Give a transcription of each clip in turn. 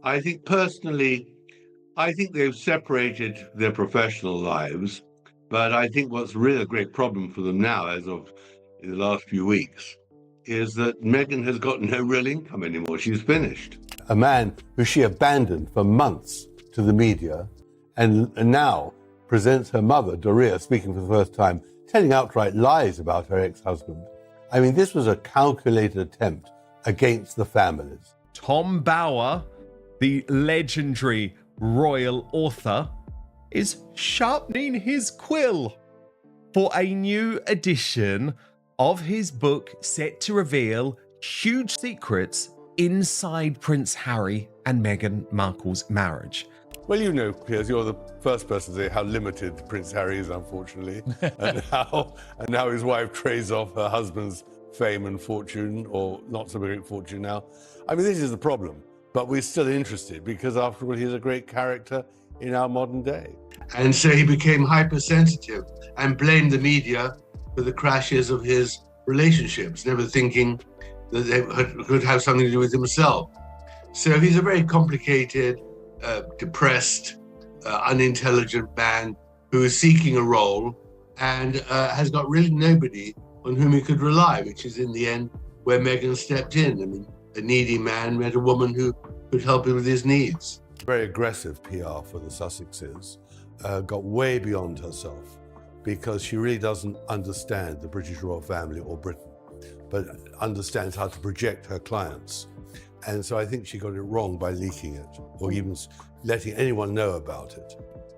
I think personally, I think they've separated their professional lives, but I think what's really a great problem for them now, as of in the last few weeks, is that Meghan has got no real income anymore. She's finished. A man who she abandoned for months to the media and now presents her mother, Doria, speaking for the first time, telling outright lies about her ex-husband. I mean, this was a calculated attempt against the families. Tom Bower, the legendary royal author, is sharpening his quill for a new edition of his book set to reveal huge secrets inside Prince Harry and Meghan Markle's marriage. Well, you know, Piers, you're the first person to say how limited Prince Harry is, unfortunately, and how his wife trades off her husband's fame and fortune, or not so great fortune now. I mean, this is the problem, but we're still interested because, after all, he's a great character in our modern day. And so he became hypersensitive and blamed the media for the crashes of his relationships, never thinking that they could have something to do with himself. So he's a very complicated, depressed, unintelligent man who is seeking a role and has got really nobody on whom he could rely, which is in the end where Meghan stepped in. I mean, a needy man met a woman who could help him with his needs. Very aggressive PR for the Sussexes, got way beyond herself because she really doesn't understand the British royal family or Britain, but understands how to project her clients. And so I think she got it wrong by leaking it or even letting anyone know about it.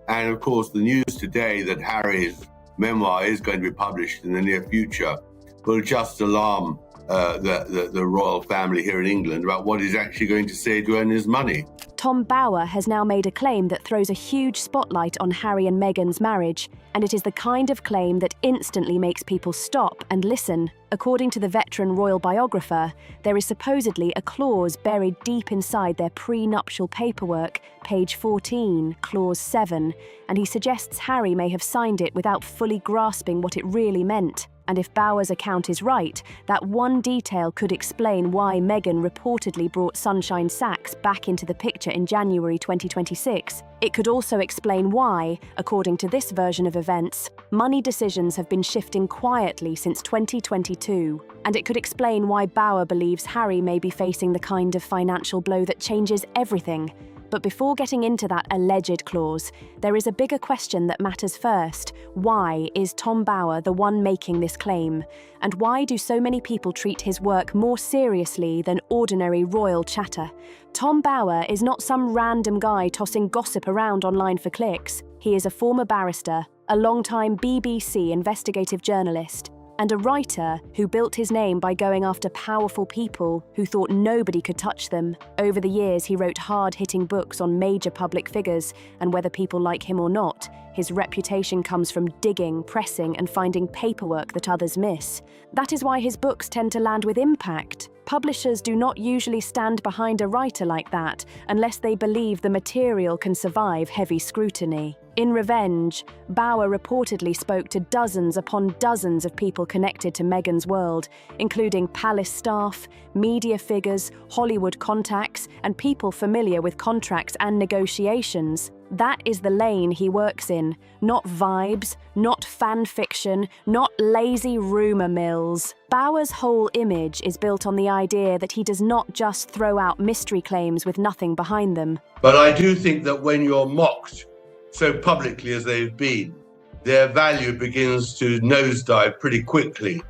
And of course, the news today that Harry's memoir is going to be published in the near future will just alarm the royal family here in England about what he's actually going to say to earn his money. Tom Bower has now made a claim that throws a huge spotlight on Harry and Meghan's marriage, and it is the kind of claim that instantly makes people stop and listen. According to the veteran royal biographer, there is supposedly a clause buried deep inside their prenuptial paperwork, page 14, clause 7, and he suggests Harry may have signed it without fully grasping what it really meant. And if Bower's account is right, that one detail could explain why Meghan reportedly brought Sunshine Sachs back into the picture in January 2026. It could also explain why, according to this version of events, money decisions have been shifting quietly since 2022. And it could explain why Bower believes Harry may be facing the kind of financial blow that changes everything. But before getting into that alleged clause, there is a bigger question that matters first. Why is Tom Bower the one making this claim? And why do so many people treat his work more seriously than ordinary royal chatter? Tom Bower is not some random guy tossing gossip around online for clicks. He is a former barrister, a long-time BBC investigative journalist, and a writer who built his name by going after powerful people who thought nobody could touch them. Over the years, he wrote hard-hitting books on major public figures, and whether people like him or not, his reputation comes from digging, pressing, and finding paperwork that others miss. That is why his books tend to land with impact. Publishers do not usually stand behind a writer like that unless they believe the material can survive heavy scrutiny. In revenge, Bower reportedly spoke to dozens upon dozens of people connected to Meghan's world, including palace staff, media figures, Hollywood contacts, and people familiar with contracts and negotiations. That is the lane he works in, not vibes, not fan fiction, not lazy rumour mills. Bower's whole image is built on the idea that he does not just throw out mystery claims with nothing behind them. But I do think that when you're mocked so publicly as they've been, their value begins to nosedive pretty quickly.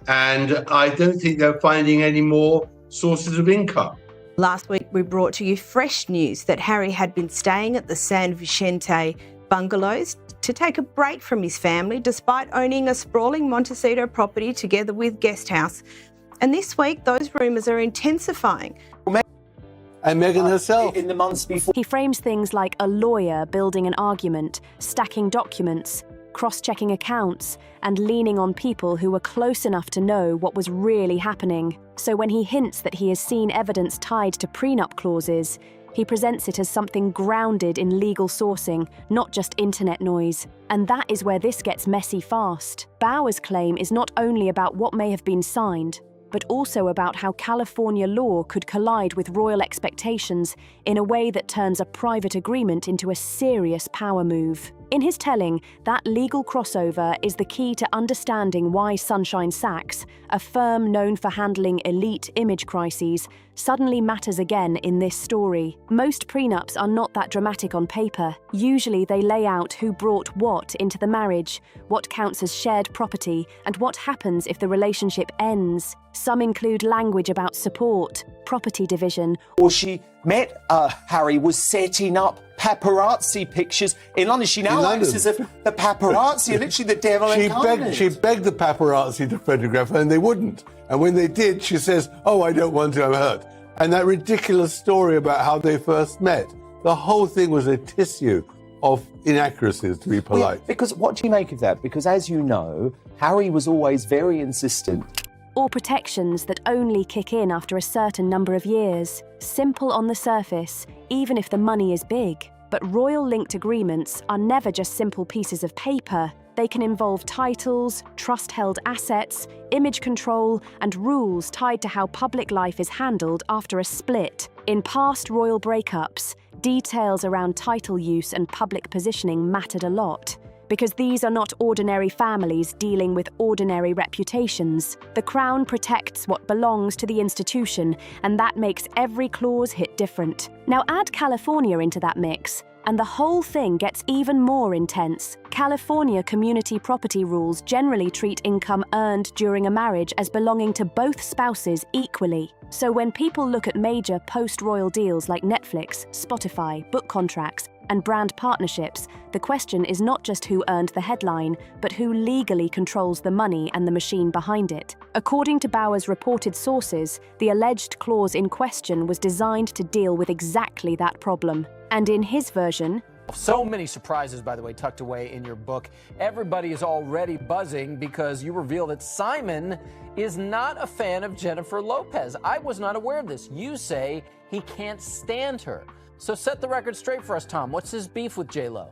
And I don't think they're finding any more sources of income. Last week, we brought to you fresh news that Harry had been staying at the San Vicente bungalows to take a break from his family, despite owning a sprawling Montecito property together with Guesthouse. And this week, those rumours are intensifying. And Meghan herself. In the months before. He frames things like a lawyer building an argument, stacking documents, cross-checking accounts, and leaning on people who were close enough to know what was really happening. So when he hints that he has seen evidence tied to prenup clauses, he presents it as something grounded in legal sourcing, not just internet noise. And that is where this gets messy fast. Bower's claim is not only about what may have been signed, but also about how California law could collide with royal expectations in a way that turns a private agreement into a serious power move. In his telling, that legal crossover is the key to understanding why Sunshine Sachs, a firm known for handling elite image crises, suddenly matters again in this story. Most prenups are not that dramatic on paper. Usually they lay out who brought what into the marriage, what counts as shared property, and what happens if the relationship ends. Some include language about support, property division. Or she met Harry was setting up paparazzi pictures in London. She now acts as if the paparazzi are literally the devil incarnate. She begged the paparazzi to photograph her and they wouldn't. And when they did, she says, "Oh, I don't want to, I'm hurt." And that ridiculous story about how they first met, the whole thing was a tissue of inaccuracies, to be polite. Well, because what do you make of that? Because as you know, Harry was always very insistent. Or protections that only kick in after a certain number of years. Simple on the surface, even if the money is big. But royal-linked agreements are never just simple pieces of paper. They can involve titles, trust-held assets, image control, and rules tied to how public life is handled after a split. In past royal breakups, details around title use and public positioning mattered a lot. Because these are not ordinary families dealing with ordinary reputations. The Crown protects what belongs to the institution, and that makes every clause hit different. Now add California into that mix, and the whole thing gets even more intense. California community property rules generally treat income earned during a marriage as belonging to both spouses equally. So when people look at major post-royal deals like Netflix, Spotify, book contracts, and brand partnerships, the question is not just who earned the headline, but who legally controls the money and the machine behind it. According to Bauer's reported sources, the alleged clause in question was designed to deal with exactly that problem. And in his version, so many surprises, by the way, tucked away in your book. Everybody is already buzzing because you reveal that Simon is not a fan of Jennifer Lopez. I was not aware of this. You say he can't stand her. So set the record straight for us, Tom. What's his beef with J-Lo?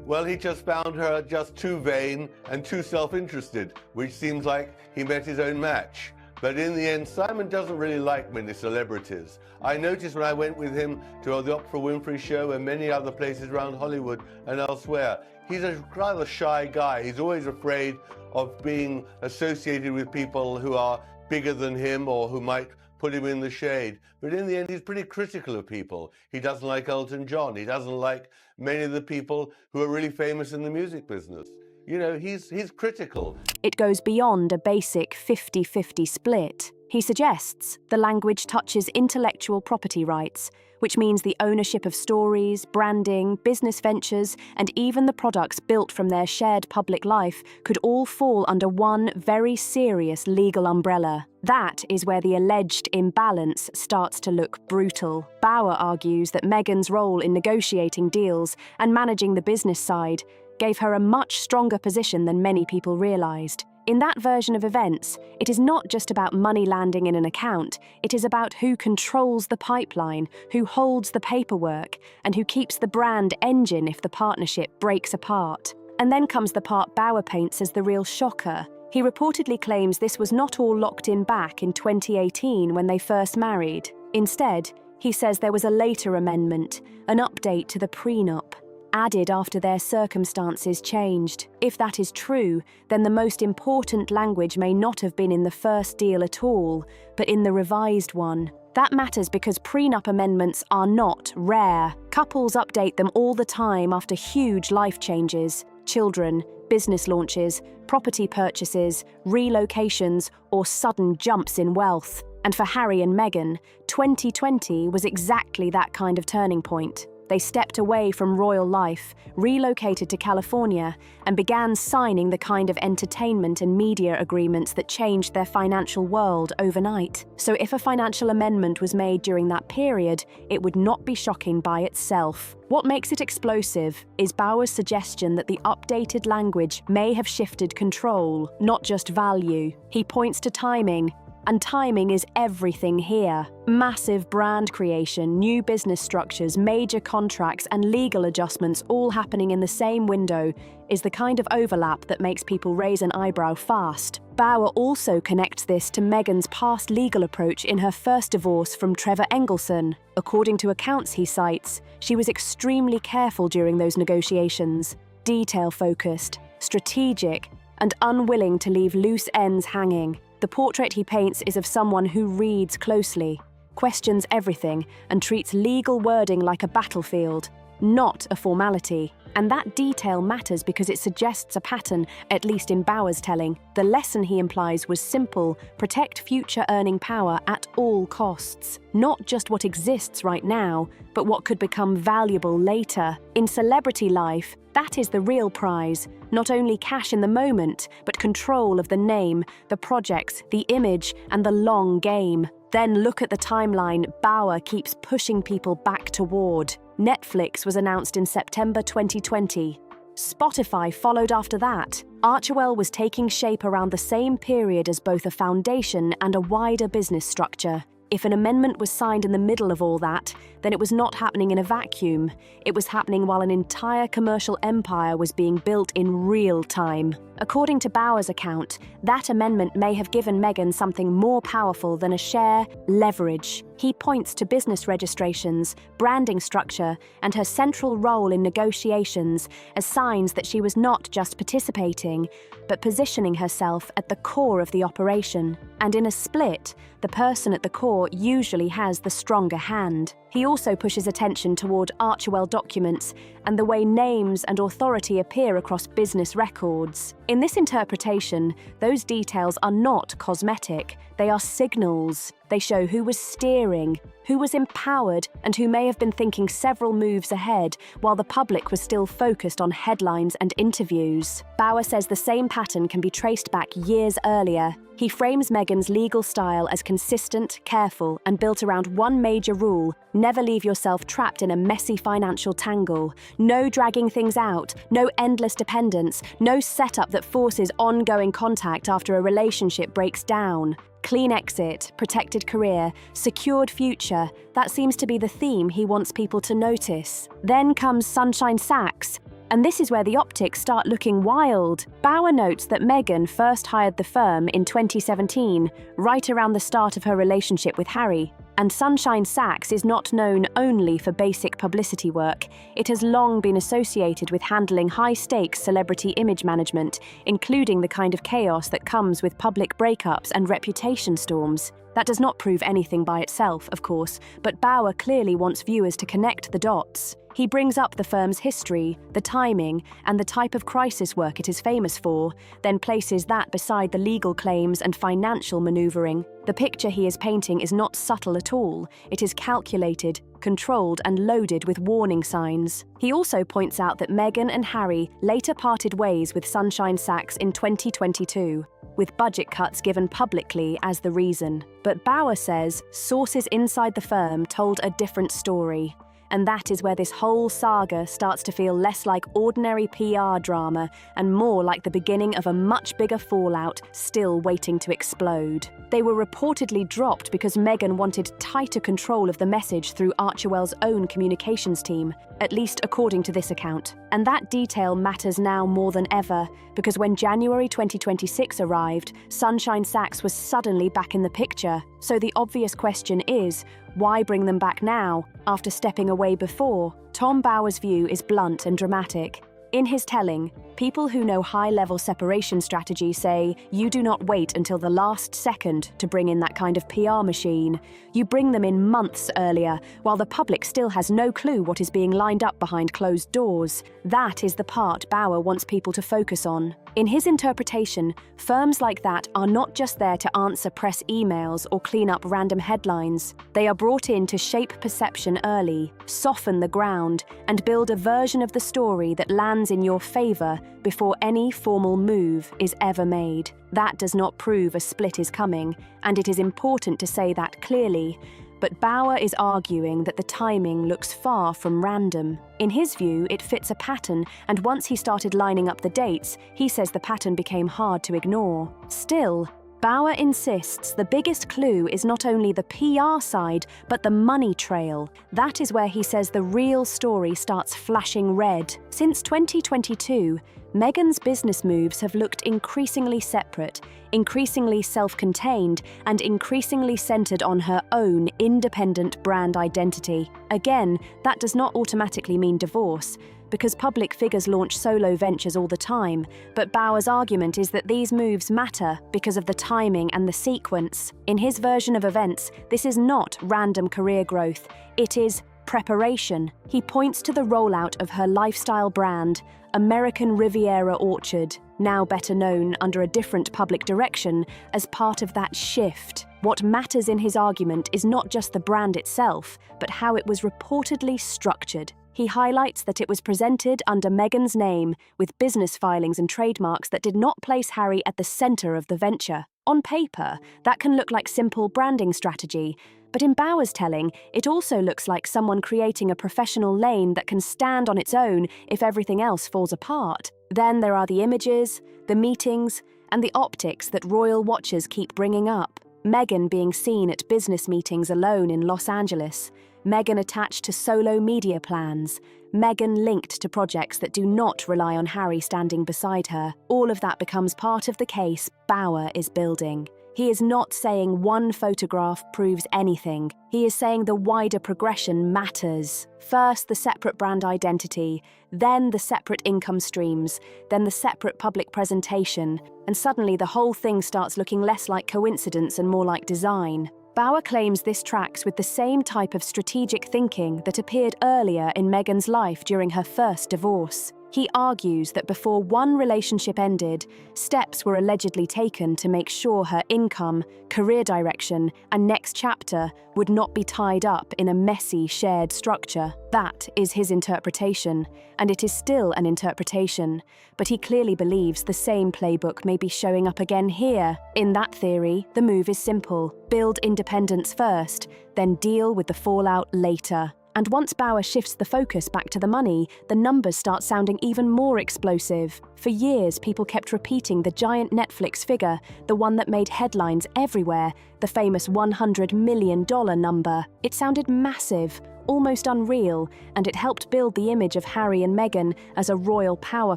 Well, he just found her just too vain and too self-interested, which seems like he met his own match. But in the end, Simon doesn't really like many celebrities. I noticed when I went with him to the Oprah Winfrey Show and many other places around Hollywood and elsewhere, he's a rather shy guy. He's always afraid of being associated with people who are bigger than him or who might put him in the shade. But in the end, he's pretty critical of people. He doesn't like Elton John. He doesn't like many of the people who are really famous in the music business. You know, he's critical. It goes beyond a basic 50-50 split. He suggests the language touches intellectual property rights, which means the ownership of stories, branding, business ventures, and even the products built from their shared public life could all fall under one very serious legal umbrella. That is where the alleged imbalance starts to look brutal. Bauer argues that Meghan's role in negotiating deals and managing the business side gave her a much stronger position than many people realised. In that version of events, it is not just about money landing in an account, it is about who controls the pipeline, who holds the paperwork, and who keeps the brand engine if the partnership breaks apart. And then comes the part Bauer paints as the real shocker. He reportedly claims this was not all locked in back in 2018 when they first married. Instead, he says there was a later amendment, an update to the prenup, added after their circumstances changed. If that is true, then the most important language may not have been in the first deal at all, but in the revised one. That matters because prenup amendments are not rare. Couples update them all the time after huge life changes: children, business launches, property purchases, relocations, or sudden jumps in wealth. And for Harry and Meghan, 2020 was exactly that kind of turning point. They stepped away from royal life, relocated to California, and began signing the kind of entertainment and media agreements that changed their financial world overnight. So if a financial amendment was made during that period, it would not be shocking by itself. What makes it explosive is Bauer's suggestion that the updated language may have shifted control, not just value. He points to timing. And timing is everything here. Massive brand creation, new business structures, major contracts, and legal adjustments all happening in the same window is the kind of overlap that makes people raise an eyebrow fast. Bauer also connects this to Meghan's past legal approach in her first divorce from Trevor Engelson. According to accounts he cites, she was extremely careful during those negotiations, detail-focused, strategic, and unwilling to leave loose ends hanging. The portrait he paints is of someone who reads closely, questions everything, and treats legal wording like a battlefield, not a formality. And that detail matters because it suggests a pattern, at least in Bauer's telling. The lesson he implies was simple: protect future earning power at all costs. Not just what exists right now, but what could become valuable later. In celebrity life, that is the real prize. Not only cash in the moment, but control of the name, the projects, the image, and the long game. Then look at the timeline Bauer keeps pushing people back toward. Netflix was announced in September 2020. Spotify followed after that. Archewell was taking shape around the same period as both a foundation and a wider business structure. If an amendment was signed in the middle of all that, then it was not happening in a vacuum. It was happening while an entire commercial empire was being built in real time. According to Bauer's account, that amendment may have given Meghan something more powerful than a share: leverage. He points to business registrations, branding structure, and her central role in negotiations as signs that she was not just participating, but positioning herself at the core of the operation. And in a split, the person at the core usually has the stronger hand. He also pushes attention toward Archewell documents and the way names and authority appear across business records. In this interpretation, those details are not cosmetic, they are signals. They show who was steering, who was empowered, and who may have been thinking several moves ahead while the public was still focused on headlines and interviews. Bauer says the same pattern can be traced back years earlier. He frames Meghan's legal style as consistent, careful, and built around one major rule: never leave yourself trapped in a messy financial tangle. No dragging things out, no endless dependence, no setup that forces ongoing contact after a relationship breaks down. Clean exit, protected career, secured future, that seems to be the theme he wants people to notice. Then comes Sunshine Sachs, and this is where the optics start looking wild. Bauer notes that Meghan first hired the firm in 2017, right around the start of her relationship with Harry. And Sunshine Sachs is not known only for basic publicity work. It has long been associated with handling high-stakes celebrity image management, including the kind of chaos that comes with public breakups and reputation storms. That does not prove anything by itself, of course, but Bauer clearly wants viewers to connect the dots. He brings up the firm's history, the timing, and the type of crisis work it is famous for, then places that beside the legal claims and financial maneuvering. The picture he is painting is not subtle at all. It is calculated, controlled, and loaded with warning signs. He also points out that Meghan and Harry later parted ways with Sunshine Sachs in 2022, with budget cuts given publicly as the reason. But Bauer says sources inside the firm told a different story. And that is where this whole saga starts to feel less like ordinary PR drama and more like the beginning of a much bigger fallout still waiting to explode. They were reportedly dropped because Meghan wanted tighter control of the message through Archewell's own communications team, at least according to this account. And that detail matters now more than ever, because when January 2026 arrived, Sunshine Sachs was suddenly back in the picture. So the obvious question is, why bring them back now, after stepping away before? Tom Bauer's view is blunt and dramatic. In his telling, people who know high-level separation strategy say you do not wait until the last second to bring in that kind of PR machine. You bring them in months earlier, while the public still has no clue what is being lined up behind closed doors. That is the part Bauer wants people to focus on. In his interpretation, firms like that are not just there to answer press emails or clean up random headlines. They are brought in to shape perception early, soften the ground, and build a version of the story that lands in your favor before any formal move is ever made. That does not prove a split is coming, and it is important to say that clearly. But Bauer is arguing that the timing looks far from random. In his view, it fits a pattern, and once he started lining up the dates, he says the pattern became hard to ignore. Still, Bauer insists the biggest clue is not only the PR side, but the money trail. That is where he says the real story starts flashing red. Since 2022, Meghan's business moves have looked increasingly separate, increasingly self-contained, and increasingly centered on her own independent brand identity. Again, that does not automatically mean divorce, because public figures launch solo ventures all the time, but Bauer's argument is that these moves matter because of the timing and the sequence. In his version of events, this is not random career growth, it is preparation. He points to the rollout of her lifestyle brand, American Riviera Orchard, now better known under a different public direction, as part of that shift. What matters in his argument is not just the brand itself, but how it was reportedly structured. He highlights that it was presented under Meghan's name, with business filings and trademarks that did not place Harry at the center of the venture. On paper, that can look like simple branding strategy, but in Bauer's telling, it also looks like someone creating a professional lane that can stand on its own if everything else falls apart. Then there are the images, the meetings, and the optics that royal watchers keep bringing up. Meghan being seen at business meetings alone in Los Angeles, Meghan attached to solo media plans, Meghan linked to projects that do not rely on Harry standing beside her. All of that becomes part of the case Bauer is building. He is not saying one photograph proves anything. He is saying the wider progression matters. First, the separate brand identity, then the separate income streams, then the separate public presentation, and suddenly the whole thing starts looking less like coincidence and more like design. Bauer claims this tracks with the same type of strategic thinking that appeared earlier in Meghan's life during her first divorce. He argues that before one relationship ended, steps were allegedly taken to make sure her income, career direction, and next chapter would not be tied up in a messy shared structure. That is his interpretation, and it is still an interpretation, but he clearly believes the same playbook may be showing up again here. In that theory, the move is simple: build independence first, then deal with the fallout later. And once Bauer shifts the focus back to the money, the numbers start sounding even more explosive. For years, people kept repeating the giant Netflix figure, the one that made headlines everywhere, the famous $100 million number. It sounded massive, almost unreal, and it helped build the image of Harry and Meghan as a royal power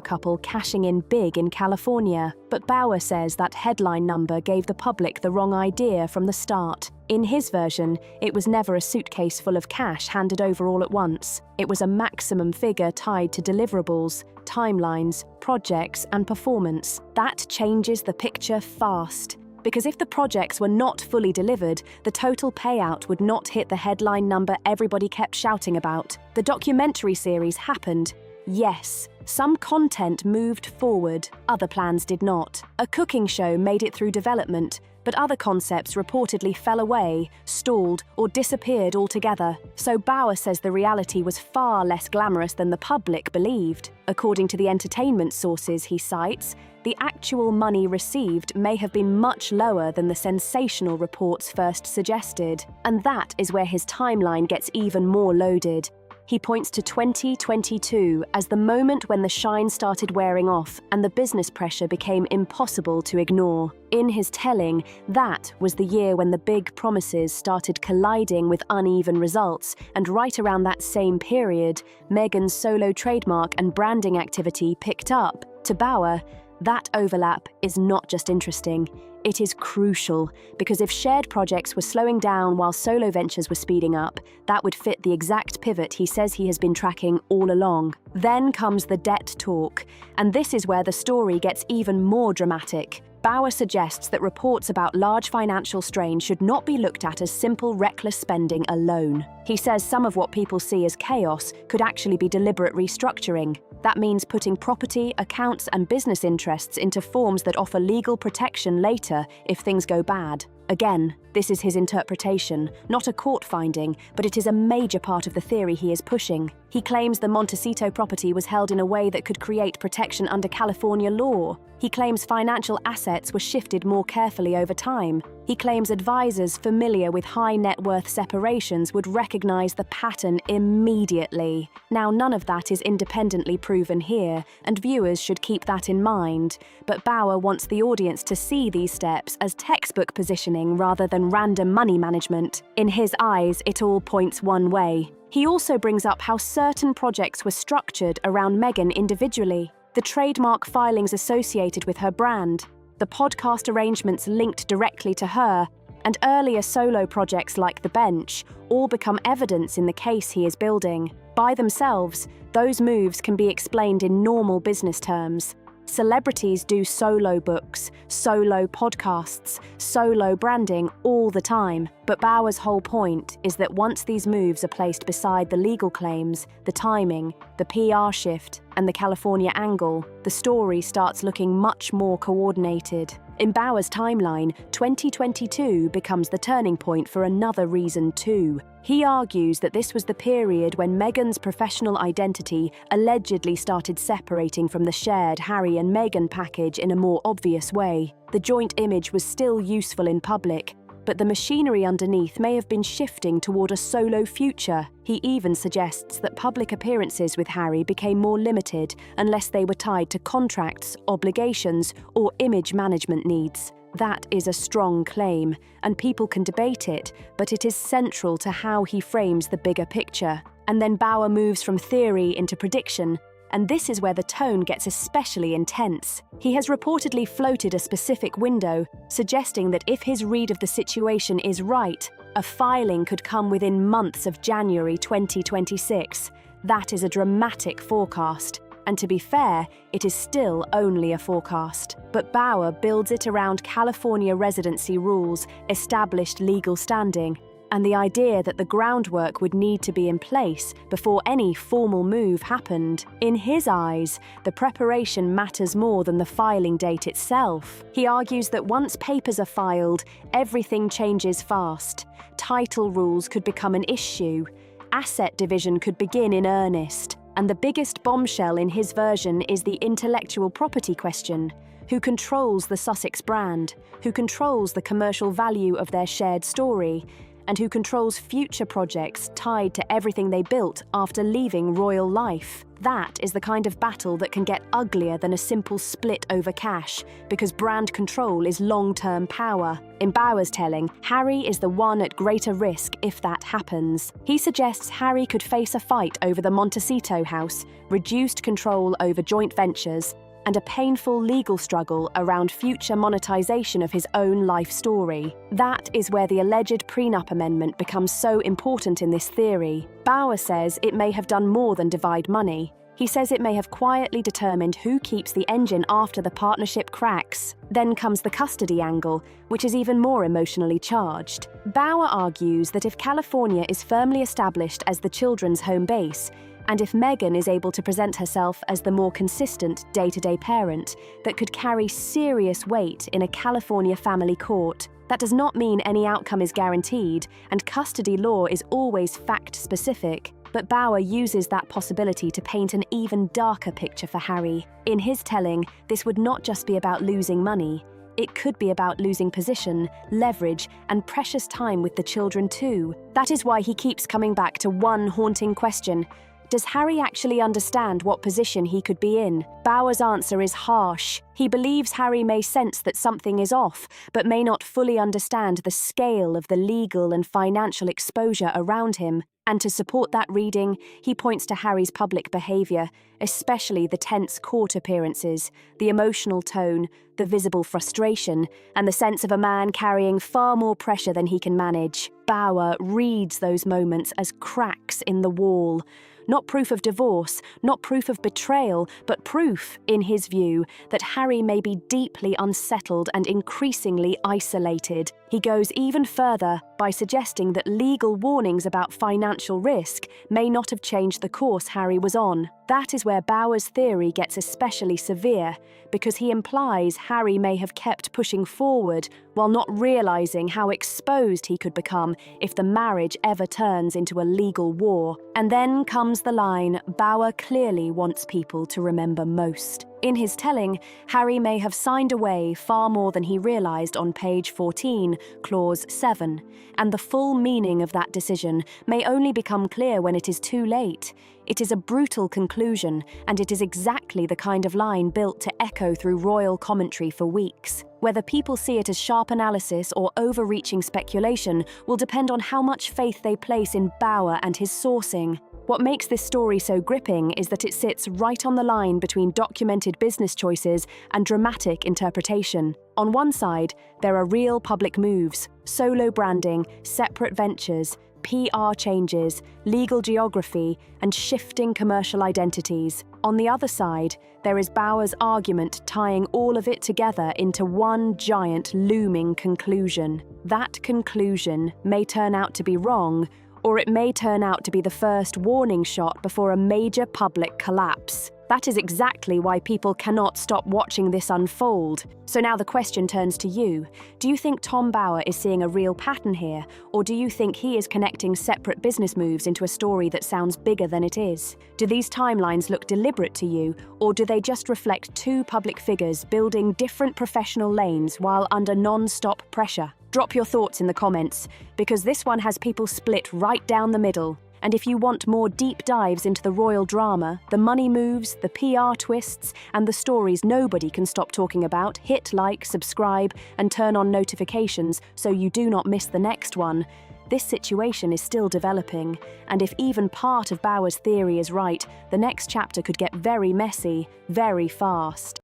couple cashing in big in California. But Bauer says that headline number gave the public the wrong idea from the start. In his version, it was never a suitcase full of cash handed over all at once. It was a maximum figure tied to deliverables, timelines, projects, and performance. That changes the picture fast. Because if the projects were not fully delivered, the total payout would not hit the headline number everybody kept shouting about. The documentary series happened. Yes, some content moved forward, other plans did not. A cooking show made it through development, but other concepts reportedly fell away, stalled, or disappeared altogether. So Bauer says the reality was far less glamorous than the public believed. According to the entertainment sources he cites, the actual money received may have been much lower than the sensational reports first suggested. And that is where his timeline gets even more loaded. He points to 2022 as the moment when the shine started wearing off and the business pressure became impossible to ignore. In his telling, that was the year when the big promises started colliding with uneven results, and right around that same period, Meghan's solo trademark and branding activity picked up. To Bauer, that overlap is not just interesting, it is crucial, because if shared projects were slowing down while solo ventures were speeding up, that would fit the exact pivot he says he has been tracking all along. Then comes the debt talk, and this is where the story gets even more dramatic. Bauer suggests that reports about large financial strain should not be looked at as simple reckless spending alone. He says some of what people see as chaos could actually be deliberate restructuring. That means putting property, accounts, and business interests into forms that offer legal protection later if things go bad. Again, this is his interpretation, not a court finding, but it is a major part of the theory he is pushing. He claims the Montecito property was held in a way that could create protection under California law. He claims financial assets were shifted more carefully over time. He claims advisors familiar with high net worth separations would recognize the pattern immediately. Now, none of that is independently proven here, and viewers should keep that in mind. But Bauer wants the audience to see these steps as textbook positioning rather than random money management. In his eyes, it all points one way. He also brings up how certain projects were structured around Meghan individually. The trademark filings associated with her brand, the podcast arrangements linked directly to her, and earlier solo projects like The Bench all become evidence in the case he is building. By themselves, those moves can be explained in normal business terms. Celebrities do solo books, solo podcasts, solo branding all the time. But Bauer's whole point is that once these moves are placed beside the legal claims, the timing, the PR shift, and the California angle, the story starts looking much more coordinated. In Bauer's timeline, 2022 becomes the turning point for another reason too. He argues that this was the period when Meghan's professional identity allegedly started separating from the shared Harry and Meghan package in a more obvious way. The joint image was still useful in public, but the machinery underneath may have been shifting toward a solo future. He even suggests that public appearances with Harry became more limited unless they were tied to contracts, obligations, or image management needs. That is a strong claim, and people can debate it, but it is central to how he frames the bigger picture. And then Bauer moves from theory into prediction, and this is where the tone gets especially intense. He has reportedly floated a specific window, suggesting that if his read of the situation is right, a filing could come within months of January 2026. That is a dramatic forecast. And to be fair, it is still only a forecast. But Bauer builds it around California residency rules, established legal standing, and the idea that the groundwork would need to be in place before any formal move happened. In his eyes, the preparation matters more than the filing date itself. He argues that once papers are filed, everything changes fast. Title rules could become an issue. Asset division could begin in earnest. And the biggest bombshell in his version is the intellectual property question. Who controls the Sussex brand? Who controls the commercial value of their shared story? And who controls future projects tied to everything they built after leaving royal life? That is the kind of battle that can get uglier than a simple split over cash, because brand control is long-term power. In Bauer's telling, Harry is the one at greater risk if that happens. He suggests Harry could face a fight over the Montecito house, reduced control over joint ventures, and a painful legal struggle around future monetization of his own life story. That is where the alleged prenup amendment becomes so important in this theory. Bauer says it may have done more than divide money. He says it may have quietly determined who keeps the engine after the partnership cracks. Then comes the custody angle, which is even more emotionally charged. Bauer argues that if California is firmly established as the children's home base, and if Meghan is able to present herself as the more consistent day-to-day parent that could carry serious weight in a California family court, that does not mean any outcome is guaranteed, and custody law is always fact-specific. But Bauer uses that possibility to paint an even darker picture for Harry. In his telling, this would not just be about losing money. It could be about losing position, leverage, and precious time with the children too. That is why he keeps coming back to one haunting question. Does Harry actually understand what position he could be in? Bauer's answer is harsh. He believes Harry may sense that something is off, but may not fully understand the scale of the legal and financial exposure around him. And to support that reading, he points to Harry's public behaviour, especially the tense court appearances, the emotional tone, the visible frustration, and the sense of a man carrying far more pressure than he can manage. Bauer reads those moments as cracks in the wall. Not proof of divorce, not proof of betrayal, but proof, in his view, that Harry may be deeply unsettled and increasingly isolated. He goes even further by suggesting that legal warnings about financial risk may not have changed the course Harry was on. That is where Bauer's theory gets especially severe, because he implies Harry may have kept pushing forward while not realizing how exposed he could become if the marriage ever turns into a legal war. And then comes the line Bauer clearly wants people to remember most. In his telling, Harry may have signed away far more than he realised on page 14, clause 7, and the full meaning of that decision may only become clear when it is too late. It is a brutal conclusion, and it is exactly the kind of line built to echo through royal commentary for weeks. Whether people see it as sharp analysis or overreaching speculation will depend on how much faith they place in Bower and his sourcing. What makes this story so gripping is that it sits right on the line between documented business choices and dramatic interpretation. On one side, there are real public moves, solo branding, separate ventures, PR changes, legal geography, and shifting commercial identities. On the other side, there is Bower's argument tying all of it together into one giant looming conclusion. That conclusion may turn out to be wrong, or it may turn out to be the first warning shot before a major public collapse. That is exactly why people cannot stop watching this unfold. So now the question turns to you. Do you think Tom Bower is seeing a real pattern here, or do you think he is connecting separate business moves into a story that sounds bigger than it is? Do these timelines look deliberate to you, or do they just reflect two public figures building different professional lanes while under non-stop pressure? Drop your thoughts in the comments, because this one has people split right down the middle. And if you want more deep dives into the royal drama, the money moves, the PR twists, and the stories nobody can stop talking about, hit like, subscribe, and turn on notifications so you do not miss the next one. This situation is still developing, and if even part of Bower's theory is right, the next chapter could get very messy, very fast.